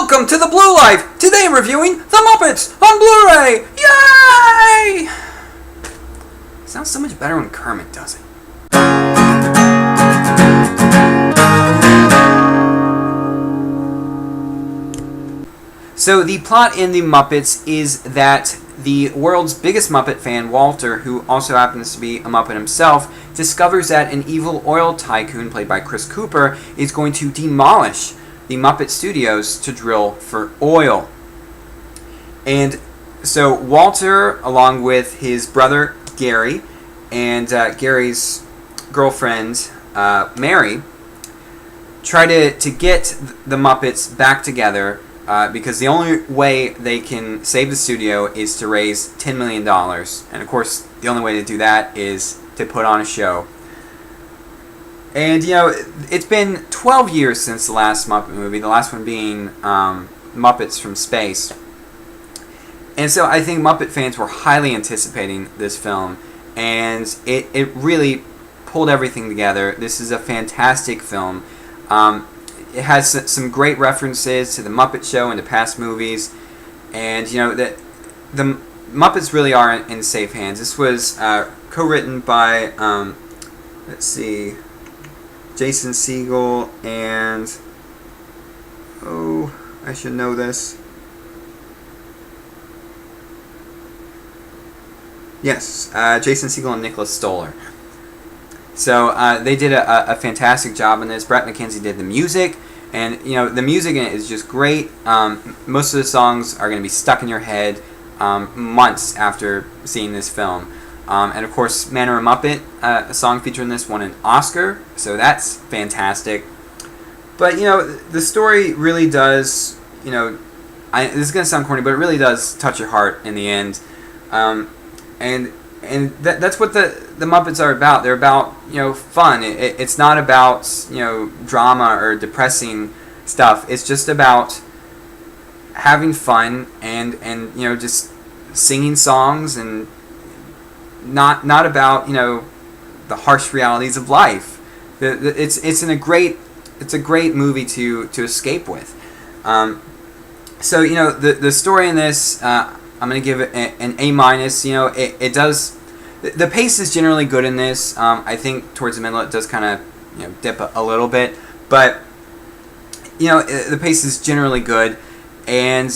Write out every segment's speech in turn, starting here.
Welcome to the Blue Life! Today I'm reviewing The Muppets on Blu-ray! Yay! Sounds so much better when Kermit does it. So the plot in The Muppets is that the world's biggest Muppet fan, Walter, who also happens to be a Muppet himself, discovers that an evil oil tycoon, played by Chris Cooper, is going to demolish the Muppet Studios to drill for oil. And so Walter, along with his brother Gary, and Gary's girlfriend Mary, try to get the Muppets back together because the only way they can save the studio is to raise $10 million. And of course, the only way to do that is to put on a show. And, you know, it's been 12 years since the last Muppet movie, the last one being Muppets from Space. And so I think Muppet fans were highly anticipating this film, and it really pulled everything together. This is a fantastic film. It has some great references to the Muppet Show and to past movies, and, you know, the Muppets really are in safe hands. This was co-written by, let's see, Jason Segel and, oh, I should know this. Yes, Jason Segel and Nicholas Stoller. So they did a fantastic job in this. Brett McKenzie did the music, and you know the music in it is just great. Most of the songs are going to be stuck in your head months after seeing this film. And of course, Man or a Muppet, a song featured in this, won an Oscar, so that's fantastic. But you know, the story really does, you know, this is going to sound corny, but it really does touch your heart in the end. And that's what the Muppets are about. They're about, you know, fun. It's not about, you know, drama or depressing stuff. It's just about having fun and you know, just singing songs, and not about, you know, the harsh realities of life. It's a great movie to escape with. So you know, the story in this, I'm gonna give it an A-. You know, it does. The pace is generally good in this. I think towards the middle it does kind of, you know, dip a little bit, but you know, the pace is generally good, and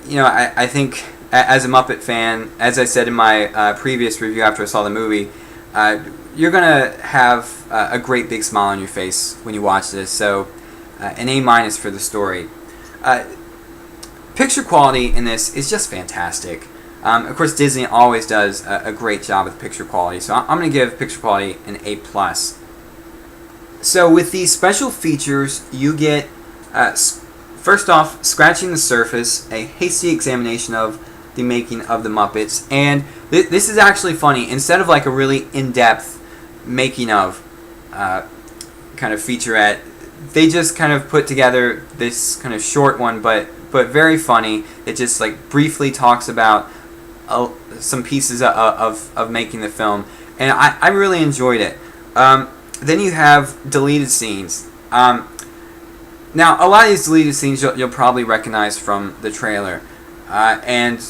you know, I think as a Muppet fan, as I said in my previous review after I saw the movie, you're gonna have a great big smile on your face when you watch this. So an A- for the story. Picture quality in this is just fantastic. Of course, Disney always does a great job with picture quality, so I'm going to give picture quality an A+. So with these special features, you get, first off, Scratching the Surface, a hasty examination of the making of the Muppets. And this is actually funny. Instead of like a really in-depth making of kind of featurette, they just kind of put together this kind of short one, but very funny. It just like briefly talks about some pieces of making the film, and I really enjoyed it. Then you have deleted scenes. Now a lot of these deleted scenes you'll probably recognize from the trailer, and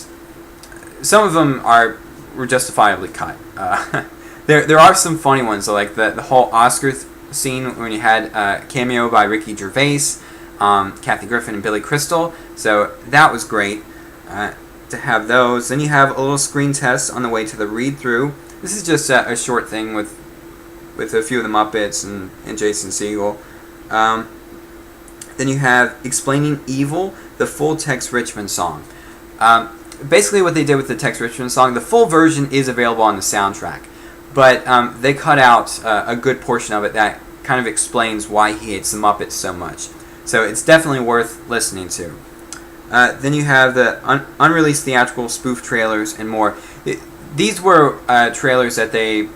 some of them were justifiably cut. There are some funny ones, so like the whole Oscar scene when you had a cameo by Ricky Gervais, Kathy Griffin, and Billy Crystal. So that was great to have those. Then you have a little screen test on the way to the read-through. This is just a short thing with a few of the Muppets and Jason Segel. Then you have Explaining Evil, the full Tex Richmond song. Basically what they did with the Tex Richmond song, the full version is available on the soundtrack, but they cut out a good portion of it that kind of explains why he hates the Muppets so much. So it's definitely worth listening to. Then you have the unreleased theatrical spoof trailers and more. These were trailers that they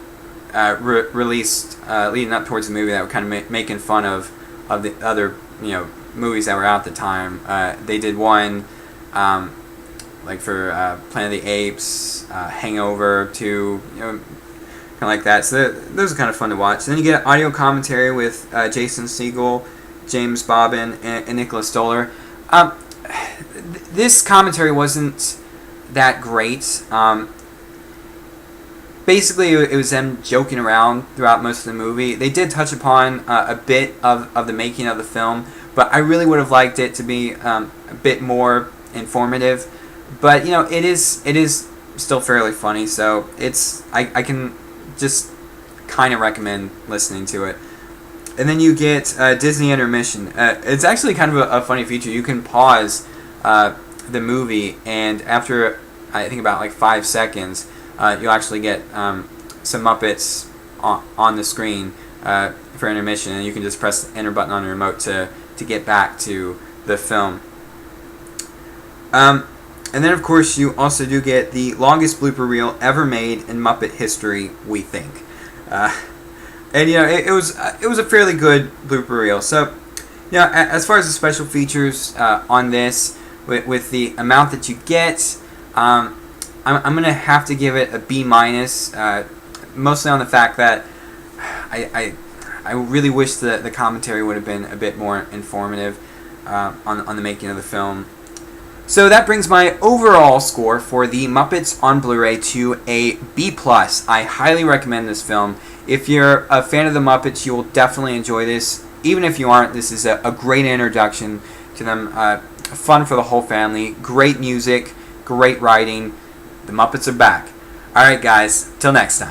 released leading up towards the movie that were kind of making fun of the other, you know, movies that were out at the time. They did one like for Planet of the Apes, Hangover 2, you know, kind of like that. So those are kind of fun to watch. And then you get audio commentary with Jason Segel, James Bobbin, and Nicholas Stoller. this commentary wasn't that great. Basically, it was them joking around throughout most of the movie. They did touch upon a bit of the making of the film, but I really would have liked it to be a bit more informative. But it is still fairly funny, so I can just kind of recommend listening to it. And then you get Disney Intermission. It's actually kind of a funny feature. You can pause the movie, and after I think about like 5 seconds, you'll actually get some Muppets on the screen for intermission, and you can just press the enter button on the remote to get back to the film. And then, of course, you also do get the longest blooper reel ever made in Muppet history, we think. And it was a fairly good blooper reel. So, as far as the special features on this, with the amount that you get, I'm gonna have to give it a B-, mostly on the fact that I really wish the commentary would have been a bit more informative on the making of the film. So that brings my overall score for the Muppets on Blu-ray to a B+. I highly recommend this film. If you're a fan of the Muppets, you will definitely enjoy this. Even if you aren't, this is a great introduction to them. Fun for the whole family. Great music, great writing. The Muppets are back. Alright guys, till next time.